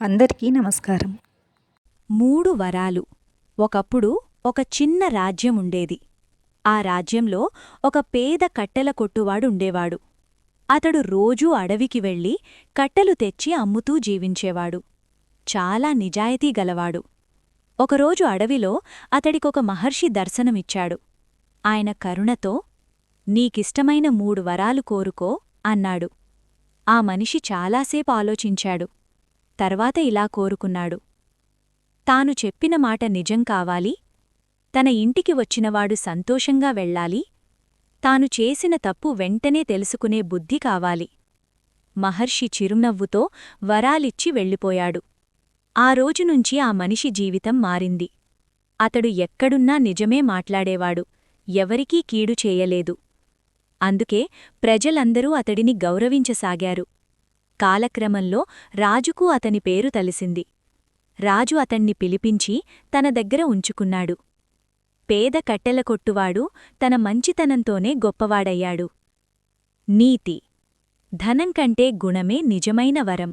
అందరికీ నమస్కారం. 3 వరాలు. ఒకప్పుడు ఒక చిన్న రాజ్యముండేది. ఆ రాజ్యంలో ఒక పేద కట్టెల కొట్టువాడుండేవాడు. అతడు రోజూ అడవికి వెళ్ళి కట్టెలు తెచ్చి అమ్ముతూ జీవించేవాడు. చాలా నిజాయితీ గలవాడు. ఒకరోజు అడవిలో అతడికొక మహర్షి దర్శనమిచ్చాడు. ఆయన కరుణతో, "నీకిష్టమైన 3 వరాలు కోరుకో" అన్నాడు. ఆ మనిషి చాలాసేపు ఆలోచించాడు. తర్వాత ఇలా కోరుకున్నాడు. తాను చెప్పిన మాట నిజం కావాలి, తన ఇంటికి వచ్చినవాడు సంతోషంగా వెళ్ళాలి, తాను చేసిన తప్పు వెంటనే తెలుసుకునే బుద్ధి కావాలి. మహర్షి చిరునవ్వుతో వరాలిచ్చి వెళ్ళిపోయాడు. ఆ రోజునుంచి ఆ మనిషి జీవితం మారింది. అతడు ఎక్కడున్నా నిజమే మాట్లాడేవాడు, ఎవరికీ కీడు చేయలేదు. అందుకే ప్రజలందరూ అతడిని గౌరవించసాగారు. కాలక్రమంలో రాజుకు అతని పేరు తెలిసింది. రాజు అతణ్ణి పిలిపించి తన దగ్గర ఉంచుకున్నాడు. పేద కట్టెల కొట్టువాడు తన మంచితనంతోనే గొప్పవాడయ్యాడు. నీతి: ధనం కంటే గుణమే నిజమైన వరం.